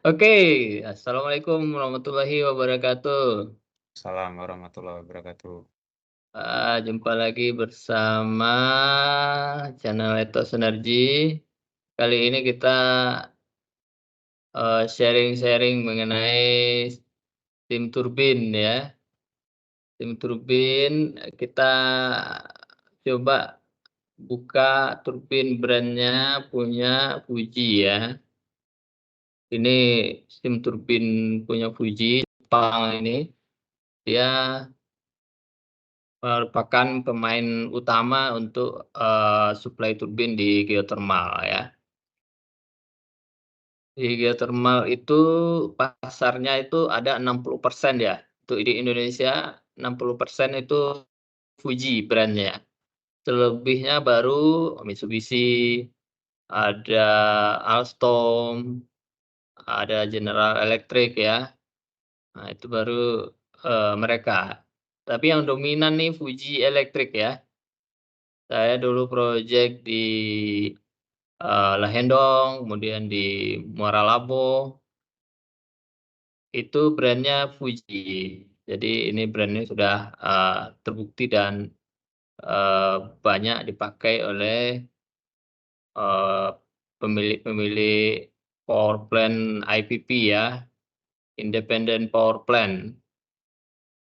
Oke, assalamualaikum warahmatullahi wabarakatuh. Salam warahmatullahi wabarakatuh. Jumpa lagi bersama channel Ethos Energy. Kali ini kita sharing-sharing mengenai steam turbin ya. Steam turbin kita coba buka turbin brandnya punya Fuji ya. Ini steam turbin punya Fuji Jepang ini. Dia merupakan pemain utama untuk, suplai turbin di geothermal ya. Di geothermal itu pasarnya itu ada 60% ya, untuk di Indonesia 60% itu Fuji brand-nya, selebihnya baru Mitsubishi, ada Alstom, ada General Electric ya. Nah itu baru, mereka. Tapi yang dominan nih Fuji Electric ya. Saya dulu project di Lahendong, kemudian di Muara Laboh, itu brand-nya Fuji. Jadi ini brand-nya sudah, terbukti dan, banyak dipakai oleh, eee, pemilik-pemilik power plant IPP ya, Independent Power Plant.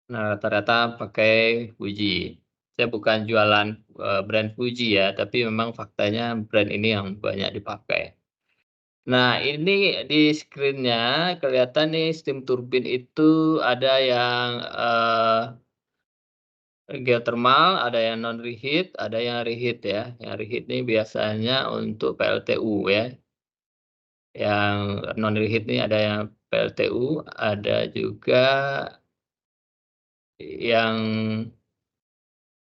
Nah, rata-rata pakai Fuji. Saya bukan jualan, brand Fuji ya, tapi memang faktanya brand ini yang banyak dipakai. Nah, ini di screen-nya kelihatan nih steam turbin itu ada yang, geothermal, ada yang non reheat, ada yang reheat ya. Yang reheat ini biasanya untuk PLTU ya. Yang non reheat ini ada yang PLTU, ada juga yang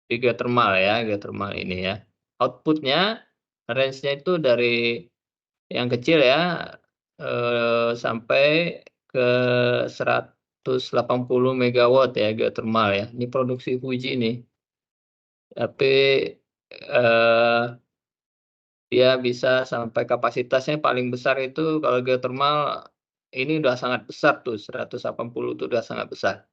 di geothermal ya, geothermal ini ya. Output-nya range-nya itu dari yang kecil ya, sampai ke 180 megawatt ya geothermal ya. Ini produksi Fuji nih. Tapi, eee, dia bisa sampai kapasitasnya paling besar itu kalau geothermal ini udah sangat besar tuh, 180 itu udah sangat besar.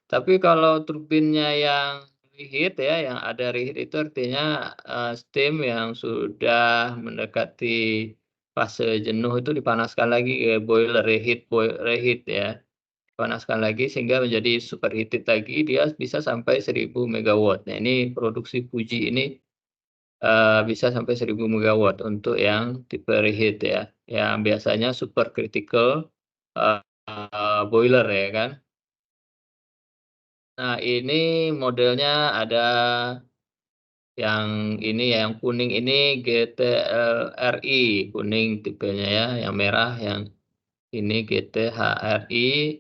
Tapi kalau turbinnya yang reheat ya, yang ada reheat itu artinya, steam yang sudah mendekati fase jenuh itu dipanaskan lagi ke boiler reheat ya, dipanaskan lagi sehingga menjadi superheated lagi, dia bisa sampai 1000 megawatt. Nah ini produksi Fuji ini, bisa sampai 1000 megawatt untuk yang tipe reheat ya, yang biasanya supercritical, boiler ya kan. Nah ini modelnya ada yang ini ya, yang kuning ini GTLRI, kuning tipenya ya, yang merah yang ini GTHRI,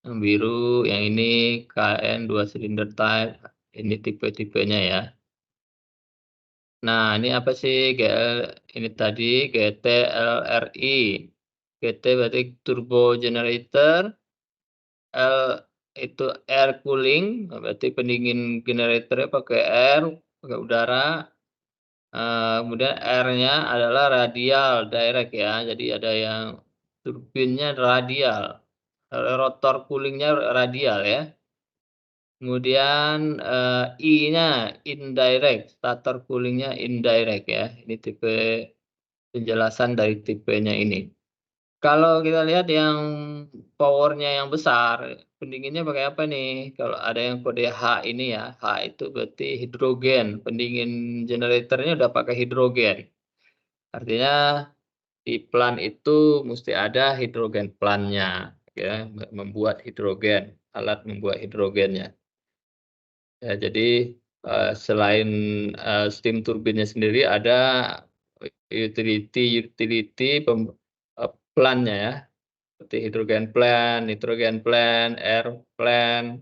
yang biru yang ini KN 2 cylinder type, ini tipe-tipenya ya. Nah ini apa sih ini tadi GTLRI, GT berarti turbo generator, L itu air cooling, berarti pendingin generatornya pakai air, pakai udara. Kemudian R-nya adalah radial direct ya, jadi ada yang turbinnya radial, rotor coolingnya radial ya. Kemudian, I-nya indirect, stator coolingnya indirect ya. Ini tipe penjelasan dari tipenya ini. Kalau kita lihat yang powernya yang besar, pendinginnya pakai apa nih? Kalau ada yang kode H ini ya, H itu berarti hidrogen, pendingin generatornya udah pakai hidrogen. Artinya di plant itu mesti ada hidrogen plant-nya ya, membuat hidrogen, alat membuat hidrogennya. Ya jadi, selain, steam turbinnya sendiri ada utility plant-nya ya, seperti hidrogen plant, nitrogen plant, air plant,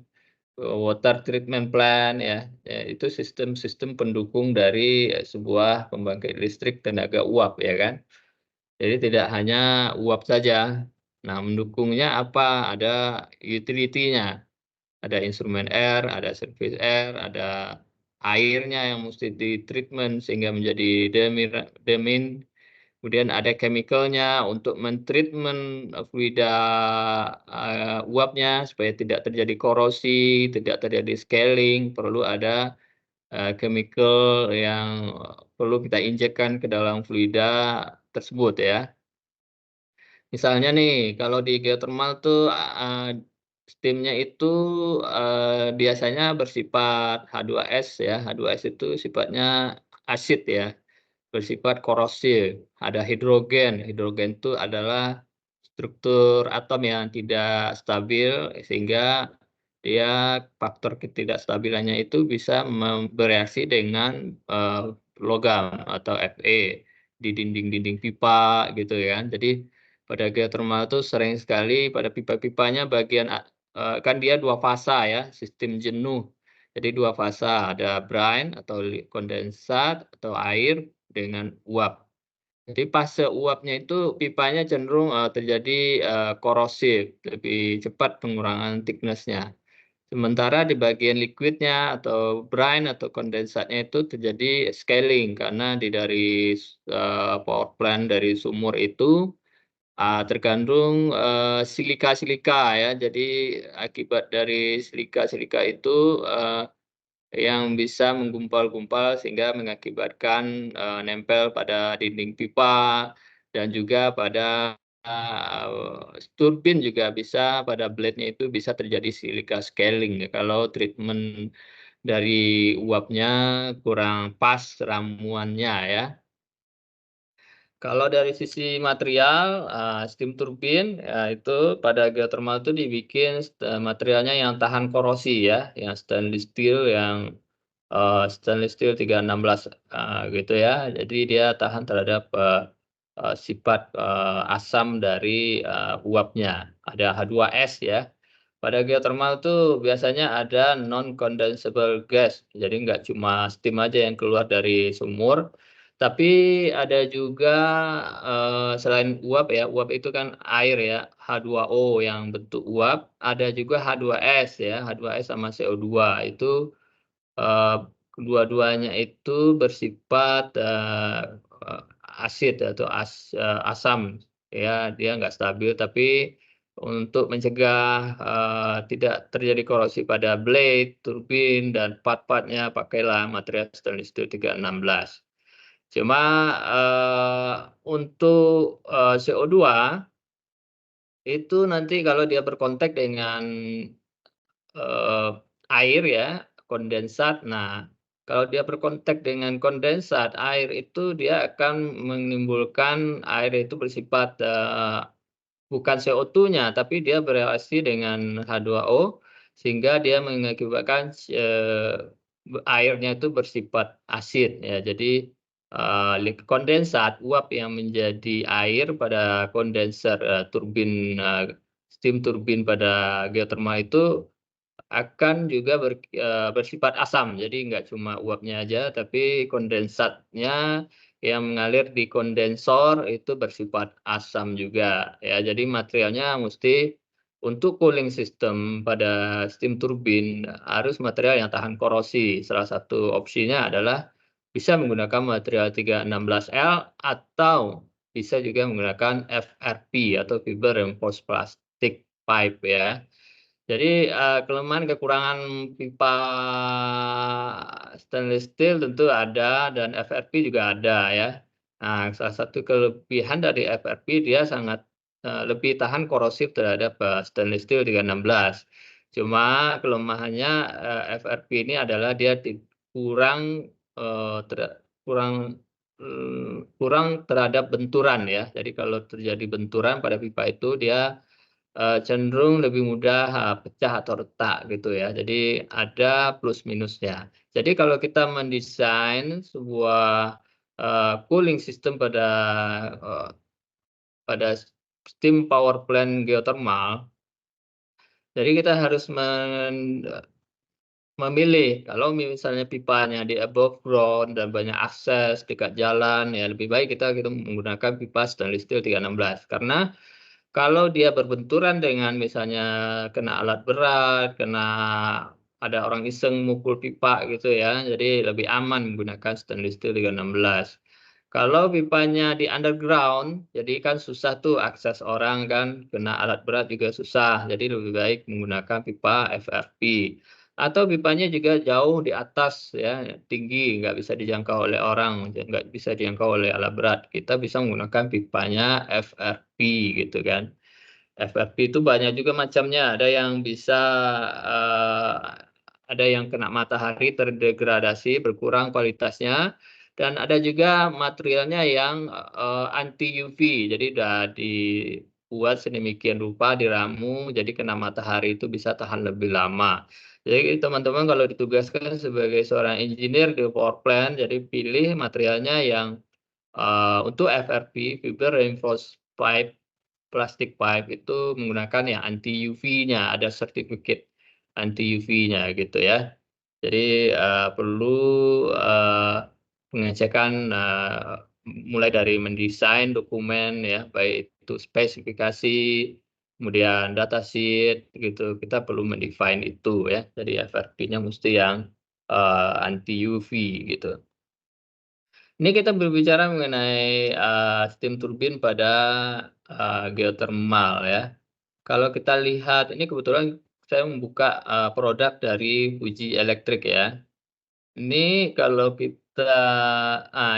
water treatment plant ya. Ya itu sistem-sistem pendukung dari, sebuah pembangkit listrik tenaga uap ya kan. Jadi tidak hanya uap saja. Nah, mendukungnya apa? Ada utility-nya, ada instrumen air, ada service air, ada airnya yang mesti di-treatment sehingga menjadi Kemudian ada chemical-nya untuk mentreatment fluida uapnya supaya tidak terjadi korosi, tidak terjadi scaling, perlu ada chemical yang perlu kita injekkan ke dalam fluida tersebut ya. Misalnya nih, kalau di geothermal tuh, steam-nya itu, biasanya bersifat H2S ya, H2S itu sifatnya asid ya, bersifat korosif. Ada hidrogen, hidrogen itu adalah struktur atom yang tidak stabil sehingga dia faktor ketidakstabilannya itu bisa bereaksi dengan, logam atau Fe di dinding-dinding pipa gitu ya. Jadi pada geothermal itu sering sekali pada pipa-pipanya kan dia 2 fasa ya, sistem jenuh. Jadi 2 fasa, ada brine atau kondensat atau air dengan uap. Jadi fase uapnya itu pipanya cenderung, terjadi, korosif, lebih cepat pengurangan thickness-nya. Sementara di bagian liquid-nya atau brine atau kondensatnya itu terjadi scaling karena dari power plant dari sumur itu, terkandung, silika-silika ya. Jadi akibat dari silika-silika itu, yang bisa menggumpal-gumpal sehingga mengakibatkan, nempel pada dinding pipa dan juga pada, turbin juga bisa pada blade-nya itu bisa terjadi silika scaling ya kalau treatment dari uapnya kurang pas ramuannya ya. Kalau dari sisi material, steam turbin, ya itu pada geothermal itu dibikin materialnya yang tahan korosi ya, yang stainless steel yang stainless steel 316, gitu ya. Jadi dia tahan terhadap, sifat, asam dari, uapnya. Ada H2S ya. Pada geothermal tuh biasanya ada non condensable gas. Jadi nggak cuma steam aja yang keluar dari sumur, tapi ada juga, selain uap ya, uap itu kan air ya, H2O yang bentuk uap, ada juga H2S ya, H2S sama CO2 itu kedua-duanya itu bersifat, eee, asid atau asam ya, dia nggak stabil, tapi untuk mencegah, tidak terjadi korosi pada blade, turbin, dan part-part-nya pakailah material stainless steel 316. Cuma, untuk, CO2 itu nanti kalau dia berkontak dengan Eee, air ya, kondensat. Nah, kalau dia berkontak dengan kondensat, air itu dia akan menimbulkan air itu bersifat, bukan CO2-nya, tapi dia bereaksi dengan H2O, sehingga dia mengakibatkan airnya itu bersifat asid ya. Jadi, kondensat, uap yang menjadi air pada kondenser, turbin, steam turbin pada geothermal itu akan juga bersifat asam. Jadi nggak cuma uapnya aja, tapi kondensatnya yang mengalir di kondensor itu bersifat asam juga, ya. Jadi materialnya mesti untuk cooling system pada steam turbin harus material yang tahan korosi. Salah satu opsinya adalah bisa menggunakan material 316L atau bisa juga menggunakan FRP atau fiber reinforced plastic pipe ya. Jadi, kelemahan kekurangan pipa stainless steel tentu ada dan FRP juga ada ya. Nah, salah satu kelebihan dari FRP dia sangat, lebih tahan korosif terhadap, stainless steel 316. Cuma kelemahannya, FRP ini adalah dia kurang, eee, tera kurang, kurang terhadap benturan ya. Jadi kalau terjadi benturan pada pipa itu dia cenderung lebih mudah, pecah atau retak gitu ya. Jadi ada plus minusnya. Jadi kalau kita mendesain sebuah, cooling system eee, pada steam power plant geothermal, jadi kita harus memilih kalau misalnya pipanya di above ground dan banyak akses dekat jalan, ya lebih baik kita menggunakan pipa stainless steel 316. Karena kalau dia berbenturan dengan misalnya kena alat berat, kena ada orang iseng mukul pipa gitu ya, jadi lebih aman menggunakan stainless steel 316. Kalau pipanya di underground, jadi kan susah tuh akses orang kan, kena alat berat juga susah, jadi lebih baik menggunakan pipa FRP. Atau pipanya juga jauh di atas ya, tinggi, nggak bisa dijangkau oleh orang, nggak bisa dijangkau oleh alat berat. Kita bisa menggunakan pipanya FRP gitu kan. FFP itu banyak juga macamnya, ada yang bisa, eee, ada yang kena matahari terdegradasi, berkurang kualitasnya, dan ada juga materialnya yang, anti UV. Jadi udah dibuat sedemikian rupa, diramu, jadi kena matahari itu bisa tahan lebih lama. Jadi teman-teman kalau ditugaskan sebagai seorang engineer di power plant, jadi pilih materialnya yang, untuk FRP, fiber reinforced pipe. Plastik pipe itu menggunakan yang anti UV-nya, ada sertifikat anti UV-nya gitu ya. Jadi, perlu, pengecekan, mulai dari mendesain dokumen ya, baik itu spesifikasi, kemudian data sheet gitu, kita perlu mendefine itu ya. Jadi FRP-nya mesti yang, anti UV gitu. Ini kita berbicara mengenai, steam turbin pada, geothermal ya. Kalau kita lihat ini kebetulan saya membuka, produk dari Fuji Electric ya. Ini kalau kita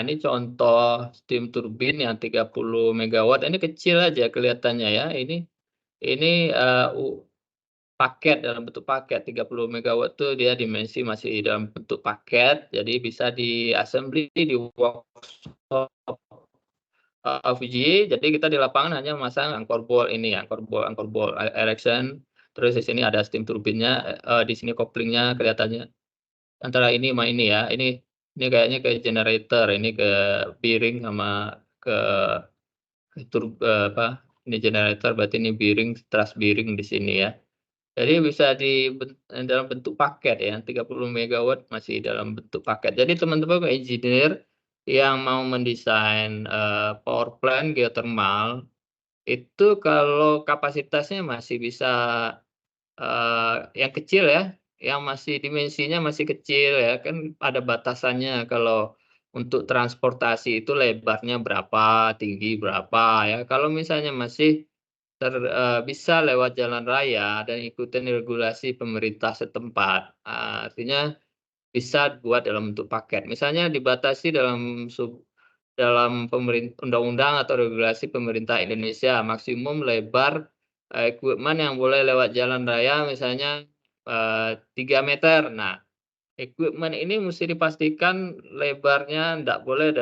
ini contoh steam turbin yang 30 megawatt, ini kecil aja kelihatannya ya. Ini, paket, dalam bentuk paket 30 megawatt tuh dia dimensi masih dalam bentuk paket, jadi bisa di-assembly di workshop, VGA. Jadi kita di lapangan hanya memasang angkor bolt ini, angkor bolt erection, terus di sini ada steam turbinnya, di sini koplingnya kelihatannya antara ini sama ini ya, ini kayaknya ke generator, ini ke bearing sama ke ini generator berarti ini bearing, truss bearing di sini ya. Jadi bisa dalam bentuk paket ya, 30 megawatt masih dalam bentuk paket. Jadi teman-teman engineer yang mau mendesain, power plant geothermal, itu kalau kapasitasnya masih bisa, yang kecil ya, yang masih dimensinya masih kecil ya, kan ada batasannya kalau untuk transportasi itu lebarnya berapa, tinggi berapa ya. Kalau misalnya masih bisa lewat jalan raya dan ikutin regulasi pemerintah setempat, artinya bisa buat dalam bentuk paket. Misalnya dibatasi dalam undang-undang atau regulasi pemerintah Indonesia, maksimum lebar, equipment yang boleh lewat jalan raya misalnya, 3 meter. Nah, equipment ini mesti dipastikan lebarnya ndak boleh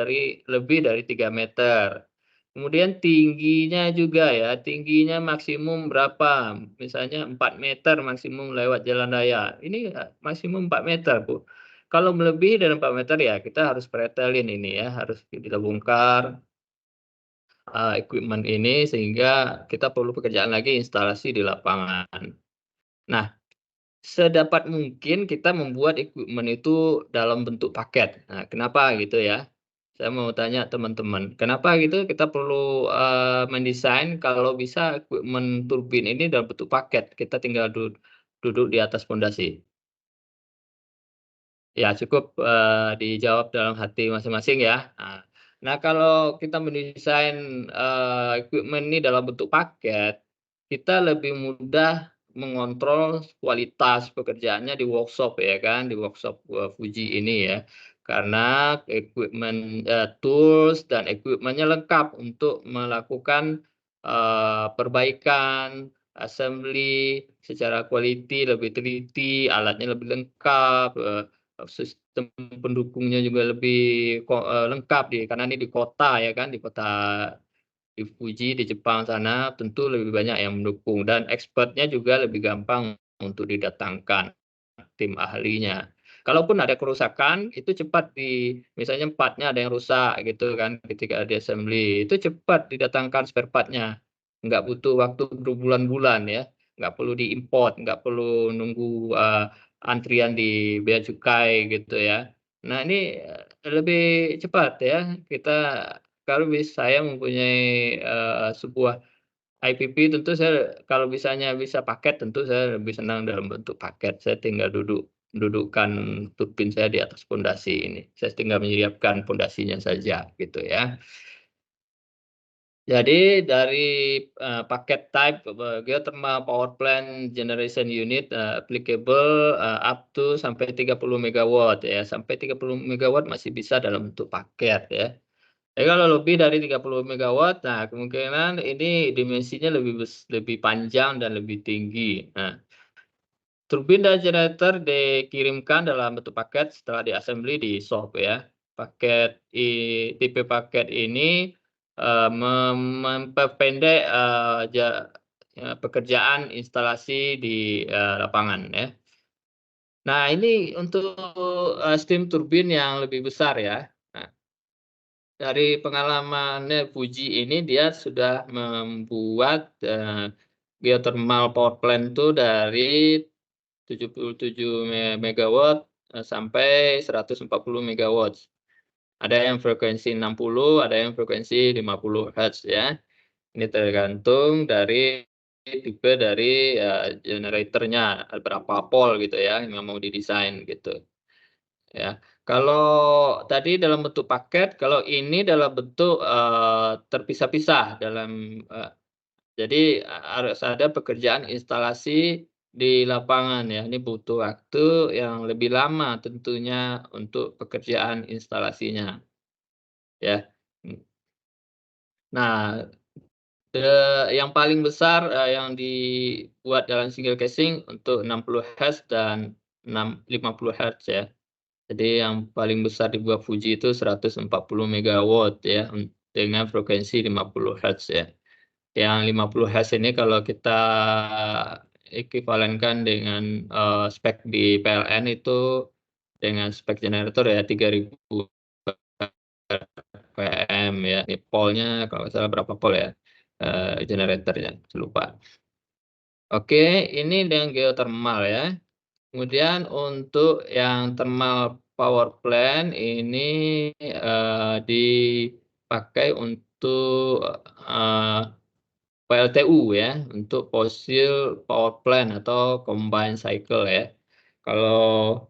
lebih dari 3 meter. Kemudian tingginya juga ya, tingginya maksimum berapa, misalnya 4 meter maksimum lewat jalan raya. Ini, maksimum 4 meter, Bu. Kalau melebihi dari 4 meter ya kita harus pretelin ini ya, harus kita bongkar, equipment ini sehingga kita perlu pekerjaan lagi instalasi di lapangan. Nah, sedapat mungkin kita membuat equipment itu dalam bentuk paket. Nah, kenapa gitu ya? Saya mau tanya teman-teman, kenapa gitu kita perlu, mendesain kalau bisa equipment turbin ini dalam bentuk paket, kita tinggal duduk di atas pondasi? Ya cukup, dijawab dalam hati masing-masing ya. Nah kalau kita mendesain, equipment ini dalam bentuk paket, kita lebih mudah mengontrol kualitas pekerjaannya di workshop ya kan, di workshop, Fuji ini ya. Karena equipment, tools dan equipment-nya lengkap untuk melakukan, perbaikan, assembly secara quality lebih teliti, alatnya lebih lengkap, sistem pendukungnya juga lebih lengkap karena ini di kota ya kan, di kota di Fuji, di Jepang sana tentu lebih banyak yang mendukung dan expertnya juga lebih gampang untuk didatangkan, tim ahlinya. Kalaupun ada kerusakan itu cepat misalnya partnya ada yang rusak gitu kan ketika di-assembly, itu cepat didatangkan spare part-nya, nggak butuh waktu berbulan-bulan ya, nggak perlu diimport, nggak perlu nunggu, antrian di bea cukai gitu ya. Nah ini, lebih cepat ya kita kalau saya mempunyai, sebuah IPP tentu saya kalau misalnya bisa paket tentu saya lebih senang dalam bentuk paket, saya tinggal duduk mendudukkan turbin saya di atas pondasi ini. Saya tinggal menyiapkan pondasinya saja gitu ya. Jadi dari, paket type, geothermal power plant generation unit, applicable, up to sampai 30 megawatt ya, sampai 30 megawatt masih bisa dalam bentuk paket ya. Tapi kalau lebih dari 30 megawatt, nah kemungkinan ini dimensinya lebih panjang dan lebih tinggi. Nah, turbin dan generator dikirimkan dalam bentuk paket setelah di-assembly di shop ya. Tipe paket ini, memperpendek, pekerjaan instalasi di, lapangan ya. Nah ini untuk, steam turbin yang lebih besar ya. Nah, dari pengalamannya Fuji ini dia sudah membuat, geothermal power plant itu dari 77 megawatt, sampai 140 megawatt. Ada yang frekuensi 60, ada yang frekuensi 50 hertz ya. Ini tergantung dari tipe dari, generatornya, berapa volt gitu ya yang mau didesain gitu, ya. Kalau tadi dalam bentuk paket, kalau ini dalam bentuk, terpisah-pisah dalam, jadi harus ada pekerjaan instalasi di lapangan ya, ini butuh waktu yang lebih lama tentunya untuk pekerjaan instalasinya ya. Nah, yang paling besar, yang dibuat dalam single casing untuk 60 hertz dan 50 hertz ya. Jadi yang paling besar dibuat Fuji itu 140 megawatt ya, dengan frekuensi 50 hertz ya. Yang 50 hertz ini kalau kita ekuivalenkan dengan, spek di PLN itu dengan spek generator ya 3.000 PM ya, ini polnya kalau nggak salah berapa pol ya, generatornya, saya lupa. Oke, ini dengan geothermal ya. Kemudian untuk yang thermal power plant ini, dipakai untuk, PLTU ya, untuk fossil power plant atau combined cycle ya. Kalau,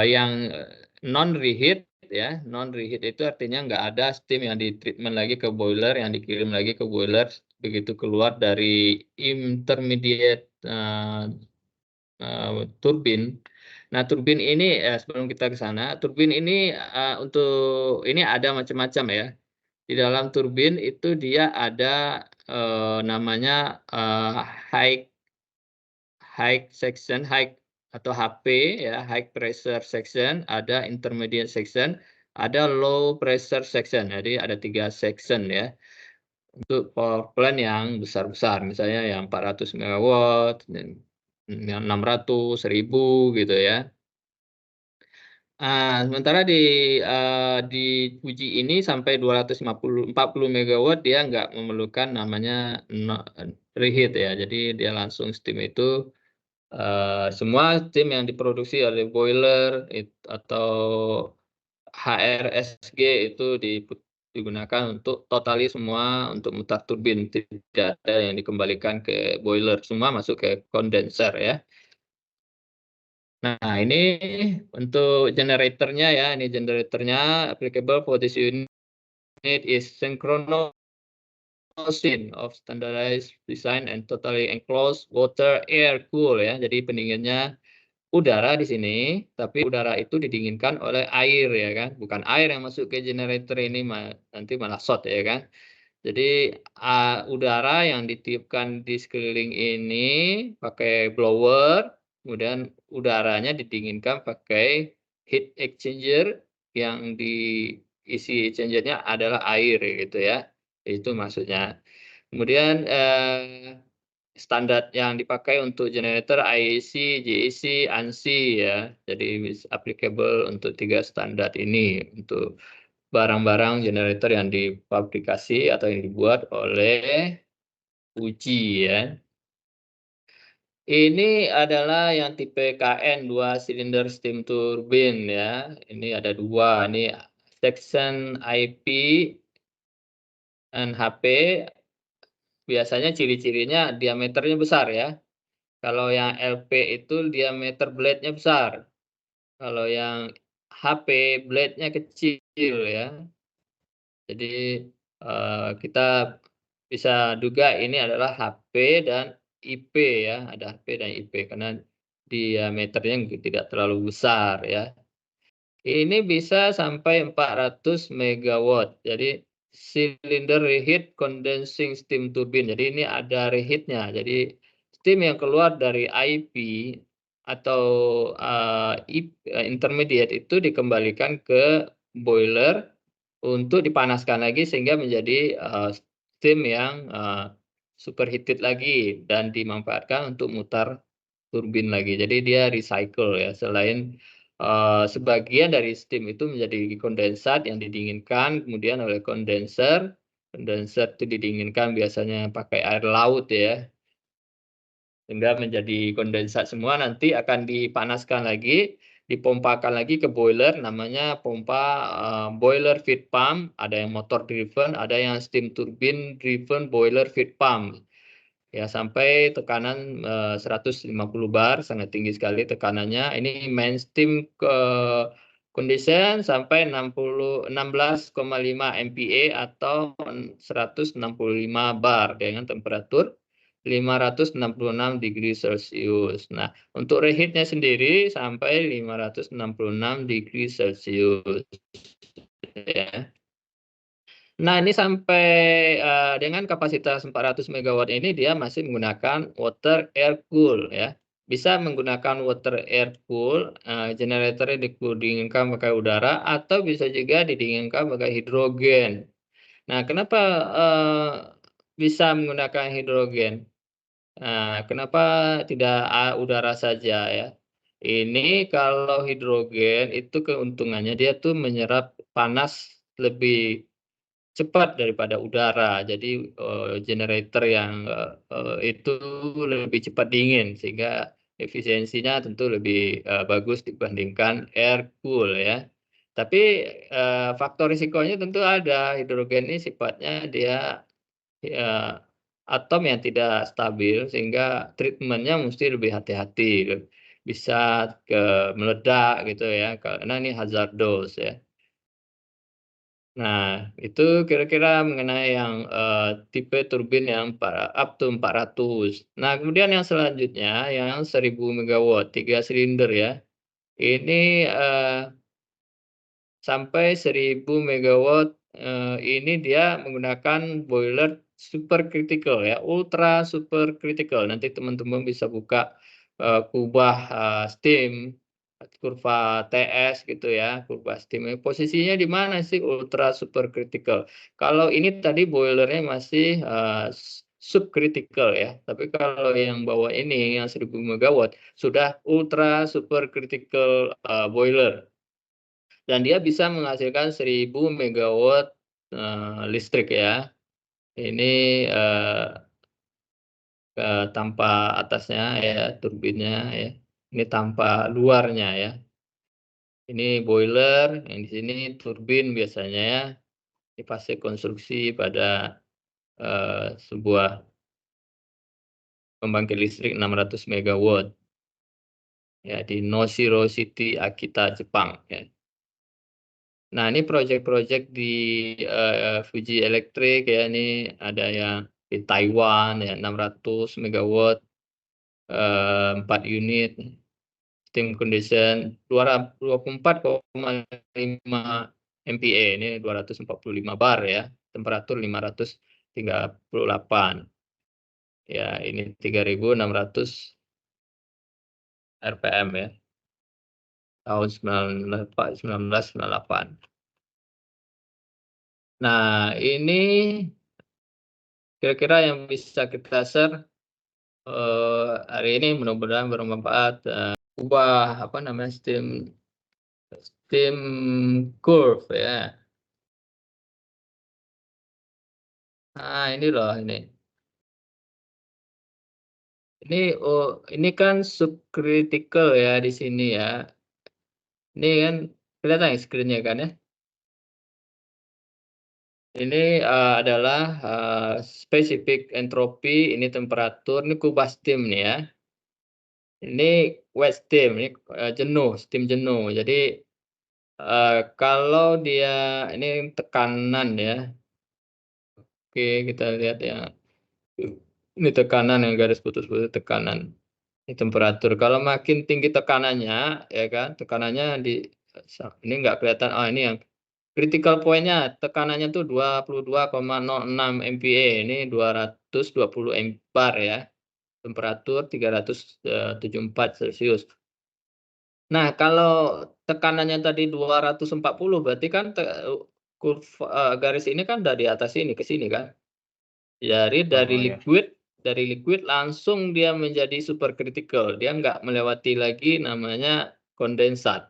yang non reheat ya, non reheat itu artinya nggak ada steam yang di-treatment lagi ke boiler, yang dikirim lagi ke boiler, begitu keluar dari intermediate, turbin. Nah, turbin ini, sebelum kita ke sana, turbin ini, untuk ini ada macam-macam ya. Di dalam turbin itu dia ada, namanya, high high section, high atau HP ya, high pressure section, ada intermediate section, ada low pressure section. Jadi ada 3 section ya, untuk power plant yang besar-besar, misalnya yang 400 megawatt, dan yang 600, 1000 gitu ya. Sementara di uji ini sampai 40 megawatt dia nggak memerlukan namanya reheat ya. Jadi dia langsung steam itu, semua steam yang diproduksi oleh boiler atau HRSG itu digunakan untuk totali semua untuk mutar turbin, tidak ada yang dikembalikan ke boiler, semua masuk ke kondenser ya. Nah, ini untuk generatornya ya, ini generatornya applicable for this unit is synchronous of standardized design and totally enclosed water air cool ya. Jadi pendinginnya udara di sini, tapi udara itu didinginkan oleh air ya kan, bukan air yang masuk ke generator ini nanti malah short ya kan. Jadi, udara yang ditiupkan di sekeliling ini pakai blower, kemudian udaranya didinginkan pakai heat exchanger yang diisi exchanger-nya adalah air gitu ya, itu maksudnya. Kemudian, standar yang dipakai untuk generator IEC, JEC, ANSI ya. Jadi applicable untuk 3 standar ini untuk barang-barang generator yang difabrikasi atau yang dibuat oleh Fuji ya. Ini adalah yang tipe KN 2 silinder steam turbine ya. Ini ada 2, ini section IP dan HP. Biasanya ciri-cirinya diameternya besar ya. Kalau yang LP itu diameter blade-nya besar. Kalau yang HP blade-nya kecil ya. Jadi, kita bisa duga ini adalah HP dan IP ya, ada HP dan IP karena diameternya tidak terlalu besar ya. Ini bisa sampai 400 megawatt. Jadi cylinder reheat condensing steam turbine. Jadi ini ada reheat-nya. Jadi steam yang keluar dari IP atau, intermediate itu dikembalikan ke boiler untuk dipanaskan lagi sehingga menjadi, steam yang, superheated lagi dan dimanfaatkan untuk mutar turbin lagi. Jadi dia recycle ya, selain, sebagian dari steam itu menjadi kondensat yang didinginkan kemudian oleh kondenser, kondenser itu didinginkan biasanya pakai air laut ya, sehingga menjadi kondensat semua nanti akan dipanaskan lagi, dipompakan lagi ke boiler namanya pompa, boiler feed pump, ada yang motor driven, ada yang steam turbine driven boiler feed pump. Ya sampai tekanan, 150 bar, sangat tinggi sekali tekanannya. Ini main steam condition sampai 16,5 MPa atau 165 bar dengan temperatur 566 degree Celcius. Nah, untuk reheat-nya sendiri sampai 566 degree Celcius ya. Nah, ini sampai, dengan kapasitas 400 megawatt ini dia masih menggunakan water air cool ya. Bisa menggunakan water air cool, generatornya didinginkan pakai udara atau bisa juga didinginkan pakai hidrogen. Nah, kenapa, bisa menggunakan hidrogen? Kenapa tidak, udara saja ya? Ini kalau hidrogen itu keuntungannya dia tuh menyerap panas lebih cepat daripada udara. Jadi, generator yang, itu lebih cepat dingin sehingga efisiensinya tentu lebih, bagus dibandingkan air cool ya. Tapi, faktor risikonya tentu ada, hidrogen ini sifatnya dia, ya atom yang tidak stabil sehingga treatment-nya musti lebih hati-hati, bisa meledak gitu ya, karena ini hazardous ya. Nah, itu kira-kira mengenai yang, tipe turbin yang up to 400. Nah, kemudian yang selanjutnya yang 1000 megawatt, 3 silinder ya. Ini, sampai 1000 megawatt, ini dia menggunakan boiler supercritical ya, ultra supercritical. Nanti teman-teman bisa buka, kubah, steam, kurva TS gitu ya, kurva steam. Posisinya di mana sih ultra supercritical? Kalau ini tadi boilernya masih, subcritical ya, tapi kalau yang bawah ini yang 1000 megawatt sudah ultra supercritical, boiler. Dan dia bisa menghasilkan 1000 megawatt, listrik ya. Ini, tanpa atasnya ya, turbinnya ya. Ini tanpa luarnya ya. Ini boiler, yang di sini turbin biasanya ya. Ini fase konstruksi pada, sebuah pembangkit listrik 600 megawatt ya di Noshiro City, Akita, Jepang ya. Nah, ini proyek-proyek di, Fuji Electric ya, ini ada yang di Taiwan ya 600 megawatt, 4 unit, steam condition 24,5 MPa, ini 245 bar ya, temperatur 538. Ya, ini 3.600 RPM ya, tahun 1998. Nah, ini kira-kira yang bisa kita share, hari ini mudah-mudahan bermanfaat, ubah apa namanya, steam steam curve ya. Nah, ini loh ini. Ini kan subcritical ya di sini ya. Ini kan kelihatan ya screen-nya kan ya? Ini, adalah, spesifik entropi, ini temperatur, ini kubah steam nih ya. Ini wet steam, ini, jenuh, steam jenuh. Jadi, kalau dia ini tekanan ya, oke kita lihat ya. Ini tekanan yang garis putus-putus tekanan. Ini temperatur. Kalau makin tinggi tekanannya, ya kan, tekanannya ini nggak kelihatan, ini yang critical point-nya tekanannya tuh 22,06 MPa, ini 220 MPar ya, temperatur 374 Celcius. Nah, kalau tekanannya tadi 240 berarti kan garis ini kan udah di atas sini, ke sini kan. Jadi Oh ya. dari liquid langsung dia menjadi supercritical, dia nggak melewati lagi namanya kondensat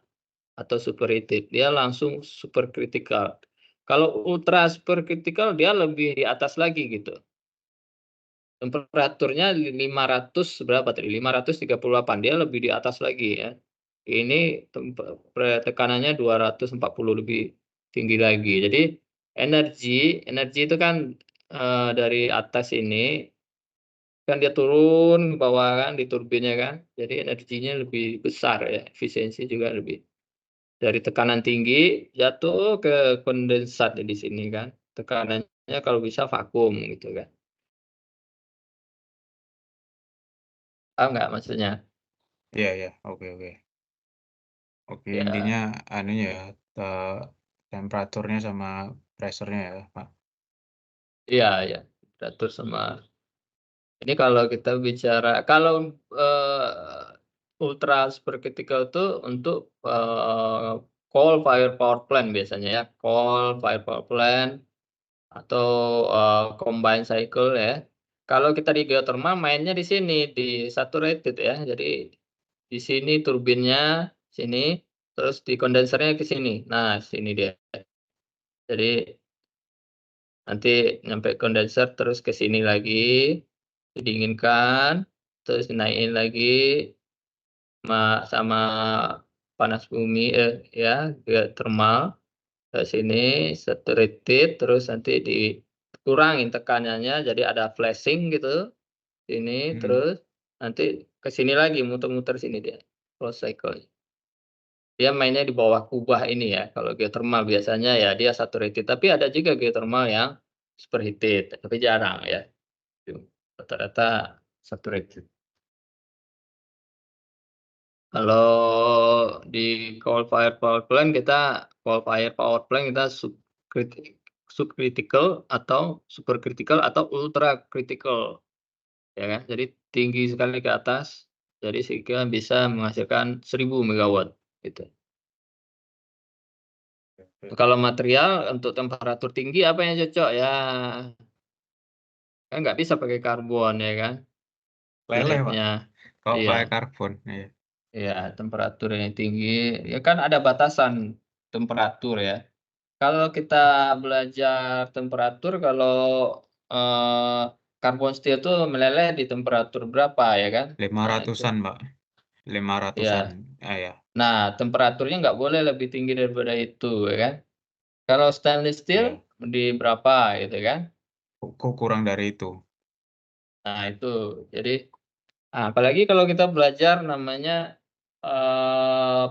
atau superheated, dia langsung supercritical. Kalau ultra supercritical dia lebih di atas lagi gitu. Temperaturnya 500 berapa tadi, 538, dia lebih di atas lagi ya. Ini tekanannya 240 lebih tinggi lagi. Jadi energi itu kan, dari atas ini kan dia turun ke bawah kan di turbinnya kan, jadi energinya lebih besar ya, efisiensi juga lebih. Dari tekanan tinggi jatuh ke kondensat di sini kan, tekanannya kalau bisa vakum gitu kan. Paham nggak maksudnya? Iya iya, oke oke. Oke, intinya Ya, anunya ya, temperaturnya sama pressure-nya ya, Pak? iya iya, diatur sama ini kalau kita bicara kalau, ultra supercritical itu untuk, coal fire power plant biasanya ya, coal fire power plant atau, combined cycle ya. Kalau kita di geothermal mainnya di sini, di saturated ya. Jadi di sini turbinnya, sini, terus di kondensernya ke sini. Nah, sini dia. Jadi nanti nyampe kondenser terus ke sini lagi, didinginkan, terus dinaikin lagi sama panas bumi, ya, geothermal ke sini, saturated, terus nanti dikurangin tekanannya, jadi ada flashing gitu, sini, Mhm. terus nanti ke sini lagi, muter-muter sini dia, close cycle. Dia mainnya di bawah kubah ini ya, kalau geothermal biasanya ya dia saturated, tapi ada juga geothermal yang superheated, tapi jarang ya, gitu. Rata-rata saturated. Kalau di coal fire power plant kita subcritical atau supercritical atau ultra critical, ya kan. Jadi tinggi sekali ke atas, jadi sehingga bisa menghasilkan 1000 megawatt, gitu. Oke. Kalau material untuk temperatur tinggi apa yang cocok? Ya, kan nggak bisa pakai karbon ya kan, Leleh, Pak, blade-nya. kalau Iya. pakai karbon, iya. Iya, temperatur yang tinggi, ya kan ada batasan temperatur ya. Kalau kita belajar temperatur, kalau, eee, karbon steel itu meleleh di temperatur berapa ya kan? Lima Nah itu, ratusan Mbak, 500-an, ya. ya. Nah, temperaturnya nggak boleh lebih tinggi daripada itu ya kan. Kalau stainless steel Iya. di berapa gitu kan. Kok kurang dari itu? Nah itu, jadi apalagi kalau kita belajar namanya, eee,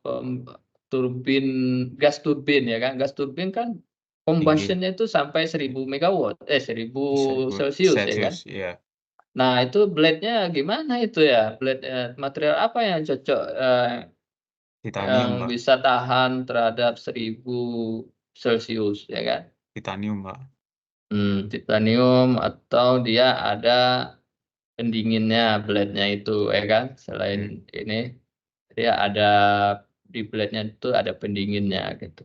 pem turbin gas turbin ya kan, gas turbin kan Tinggi, combustion-nya itu sampai 1000 megawatt, 1000 1000 Celcius ya kan. Celcius, iya. Nah itu blade-nya gimana itu ya, blade, material apa yang cocok, yang Titanium, Mbak, bisa tahan terhadap 1000 Celcius ya kan? titanium, Mbak. Titanium atau dia ada pendinginnya blade-nya itu ya kan, selain Mhm. ini, dia ada di blade-nya itu ada pendinginnya gitu,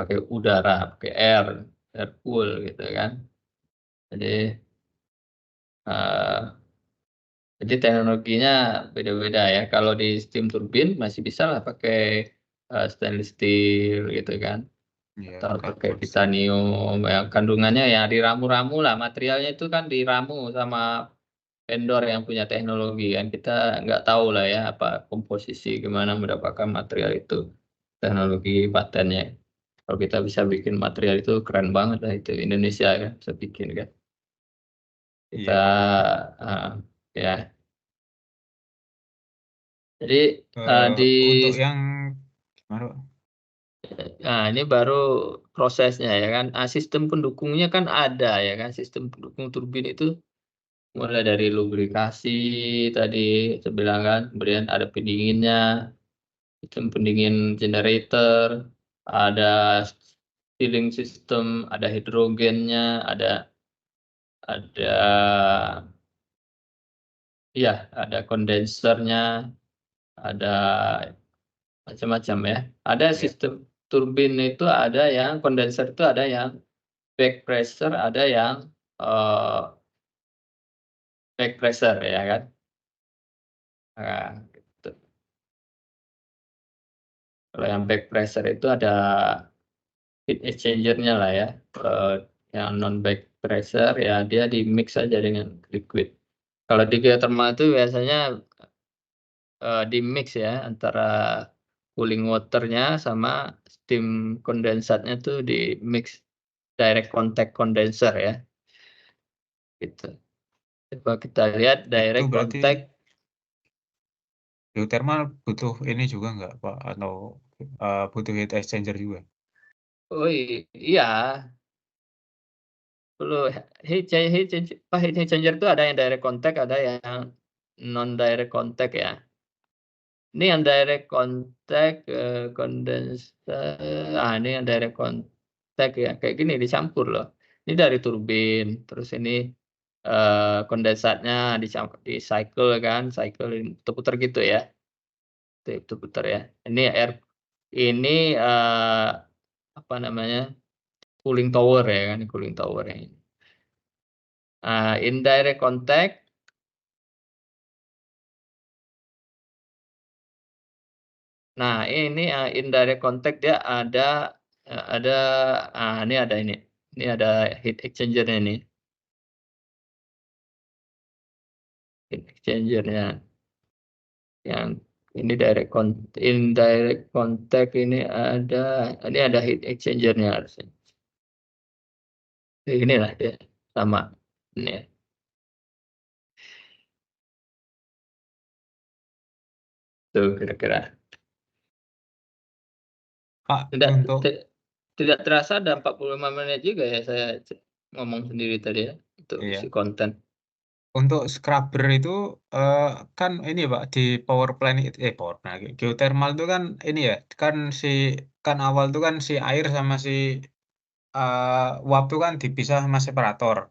pakai udara, pakai air cool gitu kan. Jadi, eee, jadi teknologinya beda-beda ya, kalau di steam turbine masih bisalah pakai, stainless steel gitu kan, Iya, atau pakai karbon steel. titanium yang kandungannya ya diramu-ramu lah, materialnya itu kan diramu sama vendor yang punya teknologi kan, kita nggak tahu lah ya, apa komposisi gimana mendapatkan material itu, teknologi patennya. Kalau kita bisa bikin material itu keren banget lah itu, Indonesia kan bisa bikin kan. Kita, Iya, Pak. heeh, ya. Jadi, di Untuk yang gimana, Pak? ini baru prosesnya ya kan, sistem pendukungnya kan ada ya kan, sistem pendukung turbin itu mulai dari lubrikasi tadi saya bilang kan, kemudian ada pendinginnya, sistem pendingin generator, ada sealing system, ada hidrogennya, ada iya, ada kondensernya, ada macam-macam ya. Ada Ya. sistem turbin itu ada yang kondenser itu ada yang back pressure, ada yang, eee, back pressure ya kan. Nah, gitu. Kalau yang back pressure itu ada heat exchanger-nya lah ya, yang non back pressure ya dia di-mix aja dengan liquid. Kalau di geothermal itu biasanya, di-mix ya antara cooling water-nya sama steam kondensatnya tuh di-mix, direct contact condenser ya, gitu. Coba kita lihat Itu direct berarti contact. geothermal butuh ini juga nggak, Pak? Atau, butuh heat exchanger juga? Oh, iya, perlu heat exchanger itu ada yang direct contact, ada yang non direct contact ya. Ini yang direct contact, kondenser, ini yang direct contact ya, kayak gini dicampur loh. Ini dari turbin, terus ini, kondensatnya di-cycle kan, cycle puter-puter gitu ya, puter ya. Ini, apa namanya, cooling tower ya kan, cooling tower ya. Indirect contact. Nah, ini, indirect contact dia ada, ini ada heat exchanger-nya ini, heat exchanger-nya yang ini indirect contact ini ada heat exchanger-nya harusnya. Inilah dia, sama, ini ya. Tuh kira-kira. Pak, Tidak untuk ti tidak terasa ada 45 menit juga ya saya ngomong sendiri tadi ya, untuk isi iya, konten. untuk scrubber itu, kan ini ya, Pak, di power plant lagi, geothermal itu kan ini ya, kan awal itu kan si air sama si, uap itu kan dipisah sama separator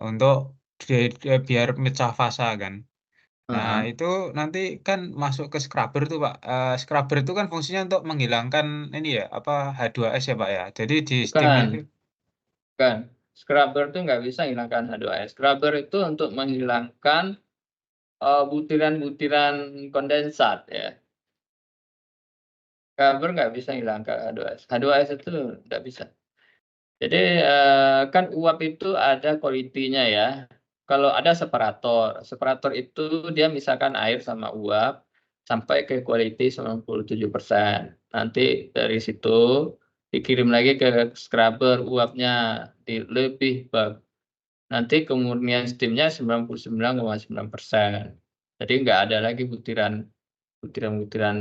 untuk biar mecah fasa kan. Nah, Heeh. itu nanti kan masuk ke scrubber tuh, Pak, scrubber itu kan fungsinya untuk menghilangkan ini ya, apa, H2S ya, Pak, ya. Jadi di steam-nya itu Bukan. Bukan, scrubber itu nggak bisa hilangkan H2S. Scrubber itu untuk menghilangkan, butiran-butiran kondensat ya. Scrubber nggak bisa hilangkan H2S. H2S itu nggak bisa. Jadi, kan uap itu ada quality-nya ya. Kalau ada separator, separator itu dia misalkan air sama uap sampai ke quality 97%. Nanti dari situ dikirim lagi ke scrubber uapnya lebih nanti kemurnian steam-nya 99,9%. Jadi nggak ada lagi butiran-butiran,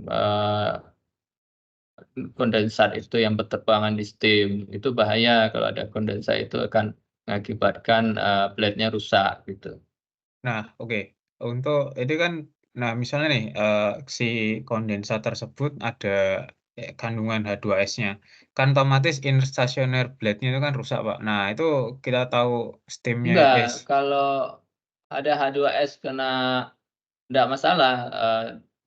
eee, kondensat itu yang berterbangan di steam. Itu bahaya kalau ada kondensat itu akan mengakibatkan, blade-nya rusak gitu. nah, oke. Untuk itu kan nah, misalnya nih, si kondensa tersebut ada, kandungan H2S-nya. Kan otomatis inner stationer blade-nya itu kan rusak, Pak. Nah, itu kita tahu steam-nya Enggak, kalau ada H2S kena nggak masalah,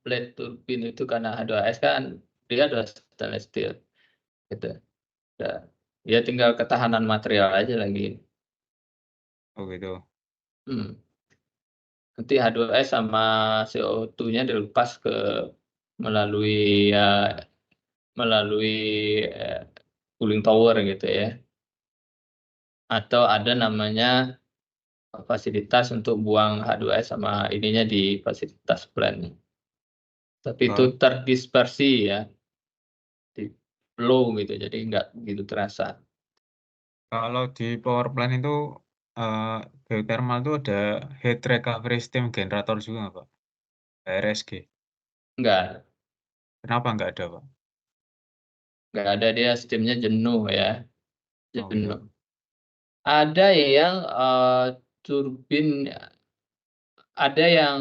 blade turbin itu karena H2S kan dia udah stainless steel gitu, udah ya tinggal ketahanan material aja lagi. oh gitu. Mhm. Nanti H2S sama CO2-nya dilepas melalui, melalui, cooling tower gitu ya, atau ada namanya fasilitas untuk buang H2S sama ininya di fasilitas plant. Tapi itu Kalau terdispersi ya, di flow gitu, jadi nggak begitu terasa. kalau di power plant itu, eee, geothermal itu ada heat recovery steam generator juga nggak, Pak? RSG? Enggak Kenapa nggak ada, Pak? ada, dia sistemnya jenuh ya, Oh, iya. jenuh. Ada yang, turbin ada yang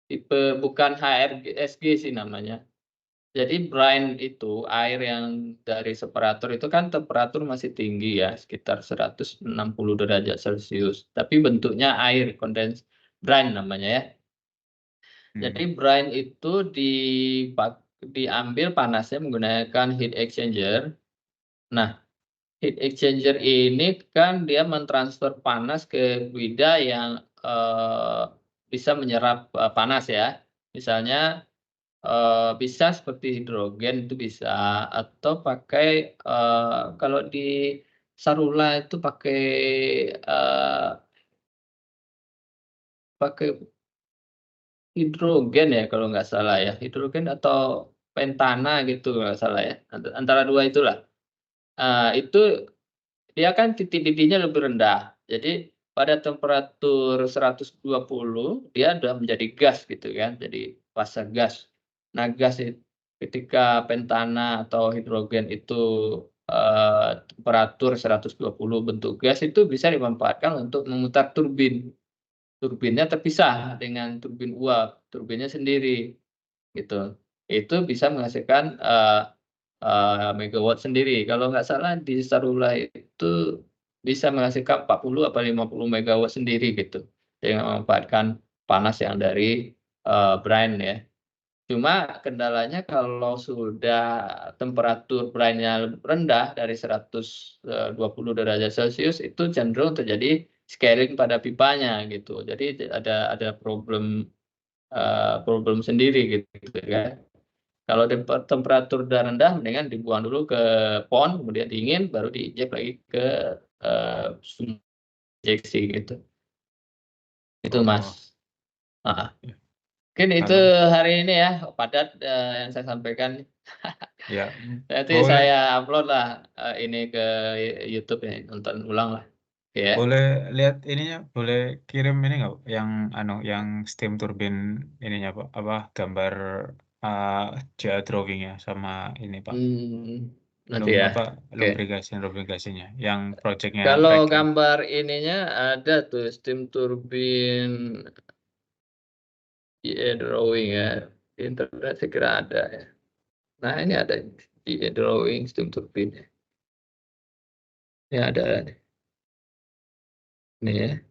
tipe bukan HRSG sih namanya. Jadi brine itu, air yang dari separator itu kan temperatur masih tinggi ya, sekitar 160 derajat Celcius, tapi bentuknya air brine namanya ya. Jadi Mhm. brine itu diambil panasnya menggunakan heat exchanger. Nah, heat exchanger ini kan dia mentransfer panas ke fluida yang, bisa menyerap, panas ya. Misalnya, bisa seperti hidrogen itu bisa, atau pakai, kalau di Sarula itu pakai hidrogen ya kalau nggak salah ya, hidrogen atau pentana gitu kalau nggak salah ya, antara 2 itulah. Itu dia kan titik didihnya lebih rendah. Jadi pada temperatur 120 dia udah menjadi gas gitu kan, jadi fase gas. Nah, ketika pentana atau hidrogen itu, temperatur 120 bentuk gas itu bisa dimanfaatkan untuk memutar turbin. Turbinnya terpisah dengan turbin uap, turbinnya sendiri gitu. Itu bisa menghasilkan, megawatt sendiri. Kalau nggak salah di Sarula itu bisa menghasilkan 40 apa 50 megawatt sendiri gitu, dengan memanfaatkan panas yang dari, brine ya. Cuma kendalanya kalau sudah temperatur brine-nya rendah dari 120 derajat Celcius itu cenderung terjadi scaling pada pipanya gitu. Jadi ada problem sendiri gitu kan. Kalau temperatur udah rendah mendingan dibuang dulu ke pon, kemudian dingin baru diinjek lagi ke, sumber injeksi gitu. Itu Mas, Oh, heeh. iya. Mungkin itu Kalau hari ini ya, padat, yang saya sampaikan. ya, Nanti boleh saya upload-lah, ini ke YouTube ya, nonton ulang lah, ya. boleh lihat ininya, boleh kirim ini nggak, yang yang steam turbine ininya, Pak, apa, gambar, eee, GA drawing-nya sama ini, Pak, Nanti ya, apa, oke. lubrigasinya, yang project-nya Kalau racking. gambar ininya ada tuh steam turbine GE Drawing ya, di internet saya kira ada ya. Nah ini ada GE Drawing steam turbine. Ini ada nih, ini ya,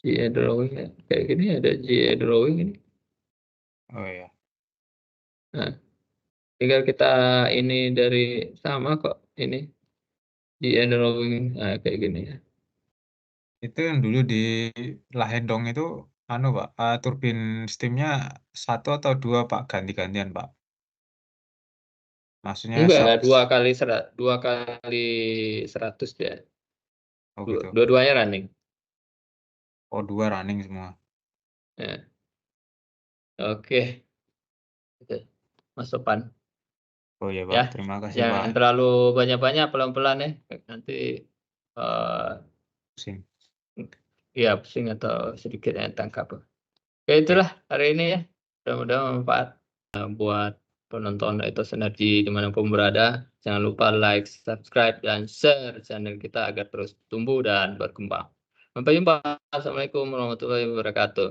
GE Drawing ya. Kayak gini ada GE Drawing ini. Oh, iya. Nah, tinggal kita ini dari sama kok ini GE Drawing, nah kayak gini ya. Itu yang dulu di Lahendong itu Pak, turbin steam-nya 1 atau 2, Pak, ganti-gantian, Pak? Maksudnya Enggak, 2 kali 100 ya. oh, gitu. Dua-duanya running. Oh, 2 running semua. Ya, oke, oke. Mas Topan. Oh, iya, Pak, Ya, terima kasih, Pak. jangan terlalu banyak-banyak, pelan-pelan ya. Nanti, eee, Pusing. iya pusing atau sedikit yang tangkap. Oke Oke. itulah hari ini ya, mudah-mudahan bermanfaat, buat penonton Ethos Energi dimanapun berada. Jangan lupa like, subscribe, dan share channel kita agar terus tumbuh dan berkembang. Sampai jumpa. Assalamualaikum warahmatullahi wabarakatuh.